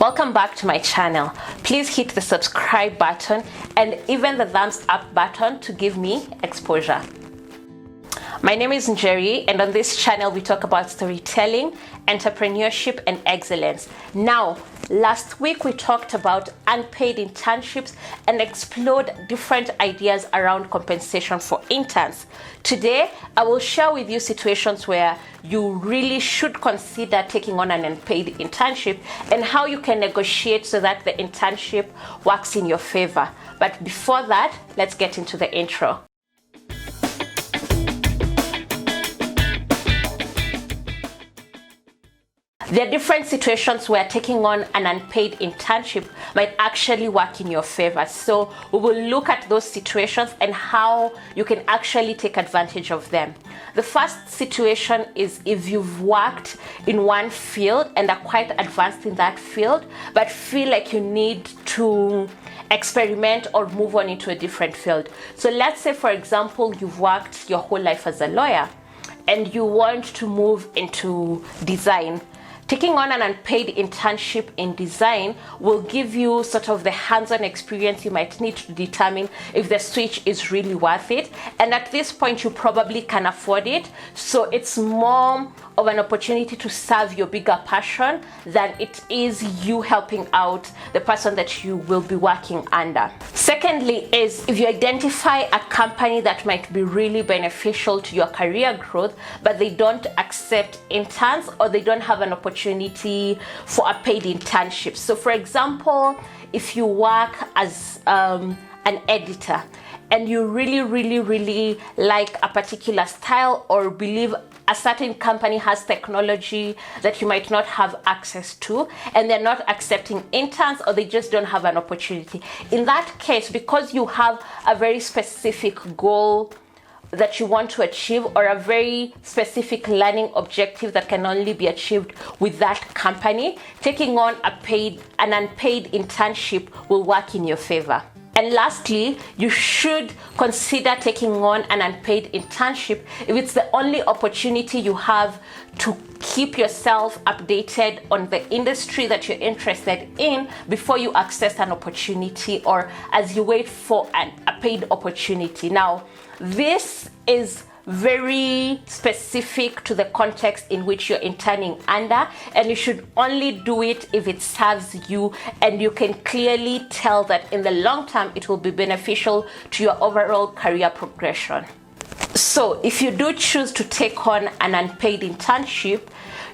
Welcome back to my channel. Please hit the subscribe button and even the thumbs up button to give me exposure. My name is Njeri, and on this channel we talk about storytelling, entrepreneurship, and excellence. Now, last week we talked about unpaid internships and explored different ideas around compensation for interns. Today, I will share with you situations where you really should consider taking on an unpaid internship and how you can negotiate so that the internship works in your favor. But before that, let's get into the intro. There are different situations where taking on an unpaid internship might actually work in your favor. So we will look at those situations and how you can actually take advantage of them. The first situation is if you've worked in one field and are quite advanced in that field, but feel like you need to experiment or move on into a different field. So let's say, for example, you've worked your whole life as a lawyer and you want to move into design. Taking on an unpaid internship in design will give you sort of the hands-on experience you might need to determine if the switch is really worth it. And at this point, you probably can afford it. So it's more of an opportunity to serve your bigger passion than it is you helping out the person that you will be working under. Secondly is if you identify a company that might be really beneficial to your career growth, but they don't accept interns or they don't have an opportunity for a paid internship. So for example, if you work as an editor and you really like a particular style or believe a certain company has technology that you might not have access to and they're not accepting interns or they just don't have an opportunity. In that case, because you have a very specific goal that you want to achieve or a very specific learning objective that can only be achieved with that company, taking on an unpaid internship will work in your favor. And lastly, you should consider taking on an unpaid internship if it's the only opportunity you have to keep yourself updated on the industry that you're interested in before you access an opportunity or as you wait for a paid opportunity. Now, this is very specific to the context in which you're interning under, and you should only do it if it serves you and you can clearly tell that in the long term it will be beneficial to your overall career progression. So if you do choose to take on an unpaid internship,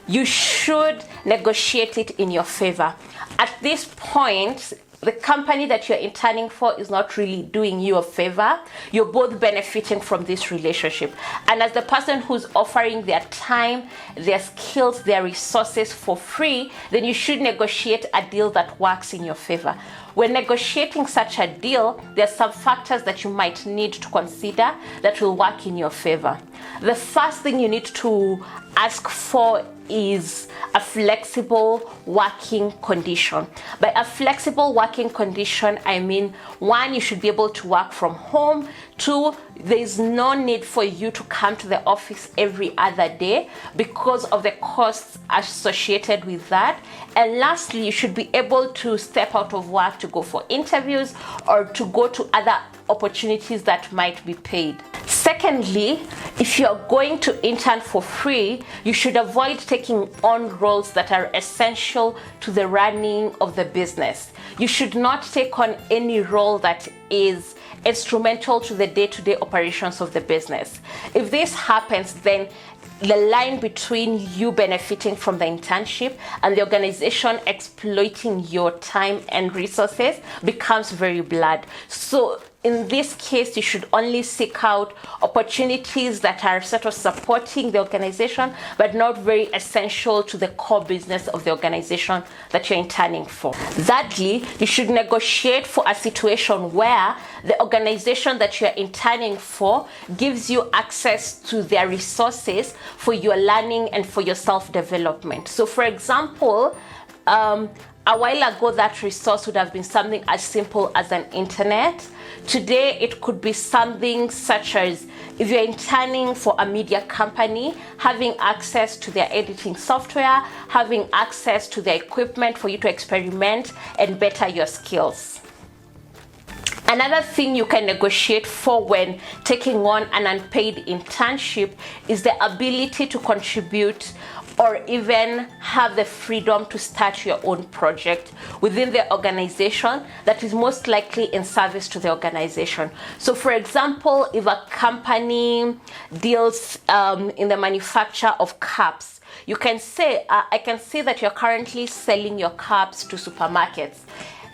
you should negotiate it in your favor. At this point, the company that you're interning for is not really doing you a favor. You're both benefiting from this relationship. And as the person who's offering their time, their skills, their resources for free, then you should negotiate a deal that works in your favor. When negotiating such a deal, there are some factors that you might need to consider that will work in your favor. The first thing you need to ask for is a flexible working condition. By a flexible working condition, I mean, one, you should be able to work from home. Two, there is no need for you to come to the office every other day because of the costs associated with that. And lastly, you should be able to step out of work to go for interviews or to go to other opportunities that might be paid. Secondly, if you're going to intern for free, you should avoid taking on roles that are essential to the running of the business. You should not take on any role that is instrumental to the day-to-day operations of the business. If this happens, then the line between you benefiting from the internship and the organization exploiting your time and resources becomes very blurred. So in this case, you should only seek out opportunities that are sort of supporting the organization, but not very essential to the core business of the organization that you're interning for. Thirdly, you should negotiate for a situation where the organization that you're interning for gives you access to their resources for your learning and for your self-development. So for example, A while ago, that resource would have been something as simple as an internet. Today, it could be something such as, if you're interning for a media company, having access to their editing software, having access to their equipment for you to experiment and better your skills. Another thing you can negotiate for when taking on an unpaid internship is the ability to contribute or even have the freedom to start your own project within the organization that is most likely in service to the organization. So for example, if a company deals in the manufacture of cups, you can say, I can see that you're currently selling your cups to supermarkets.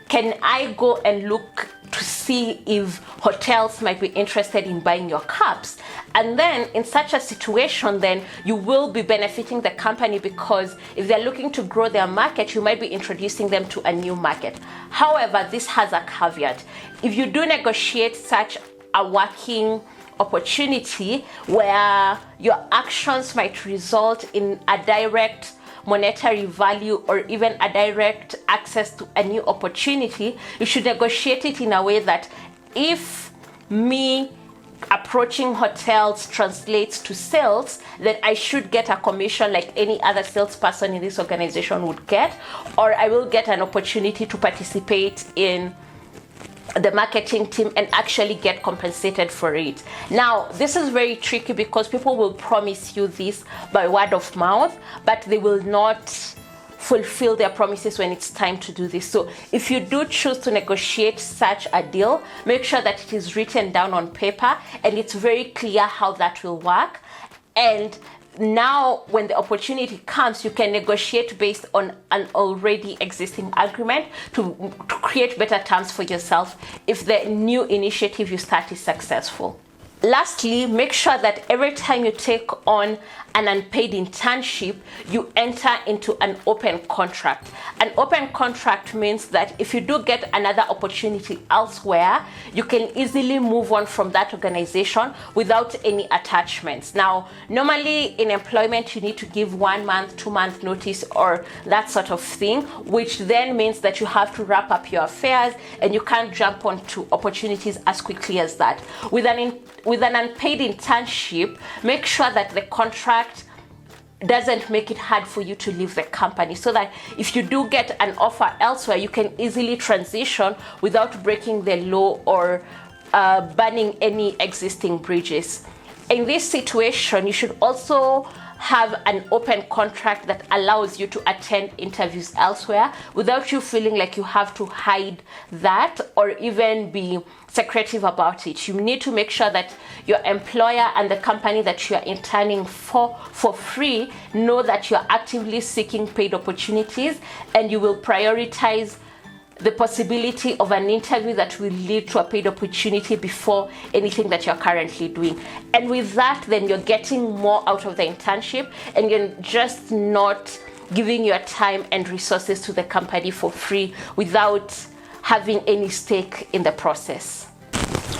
Can I go and look to see if hotels might be interested in buying your cups? And then in such a situation, then you will be benefiting the company, because if they're looking to grow their market, you might be introducing them to a new market. However, this has a caveat. If you do negotiate such a working opportunity where your actions might result in a direct monetary value or even a direct access to a new opportunity, you should negotiate it in a way that if me approaching hotels translates to sales, then I should get a commission like any other salesperson in this organization would get, or I will get an opportunity to participate in the marketing team and actually get compensated for it. Now, this is very tricky because people will promise you this by word of mouth, but they will not fulfill their promises when it's time to do this. So if you do choose to negotiate such a deal, make sure that it is written down on paper and it's very clear how that will work. And now when the opportunity comes, you can negotiate based on an already existing agreement to create better terms for yourself if the new initiative you start is successful. Lastly, make sure that every time you take on an unpaid internship, you enter into an open contract. An open contract means that if you do get another opportunity elsewhere, you can easily move on from that organization without any attachments. Now, normally in employment, you need to give 1 month, 2 month notice or that sort of thing, which then means that you have to wrap up your affairs and you can't jump onto opportunities as quickly as that. With an unpaid internship, make sure that the contract doesn't make it hard for you to leave the company, so that if you do get an offer elsewhere, you can easily transition without breaking the law or burning any existing bridges. In this situation, you should also have an open contract that allows you to attend interviews elsewhere without you feeling like you have to hide that or even be secretive about it. You need to make sure that your employer and the company that you are interning for free know that you are actively seeking paid opportunities, and you will prioritize the possibility of an interview that will lead to a paid opportunity before anything that you're currently doing. And with that, then you're getting more out of the internship and you're just not giving your time and resources to the company for free without having any stake in the process.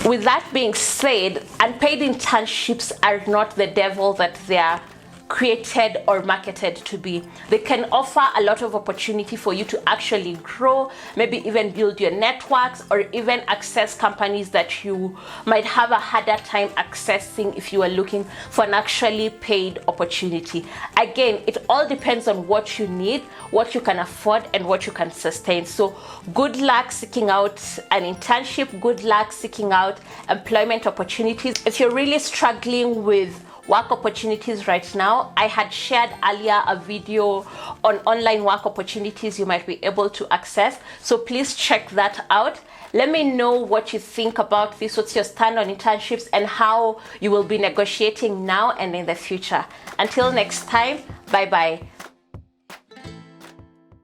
With that being said, unpaid internships are not the devil that they are created or marketed to be. They can offer a lot of opportunity for you to actually grow, maybe even build your networks or even access companies that you might have a harder time accessing if you are looking for an actually paid opportunity. Again, it all depends on what you need, what you can afford, and what you can sustain. So good luck seeking out an internship, good luck seeking out employment opportunities. If you're really struggling with work opportunities right now, I had shared earlier a video on online work opportunities you might be able to access, so please check that out. Let me know what you think about this, what's your stand on internships, and how you will be negotiating now and in the future. Until next time, bye bye.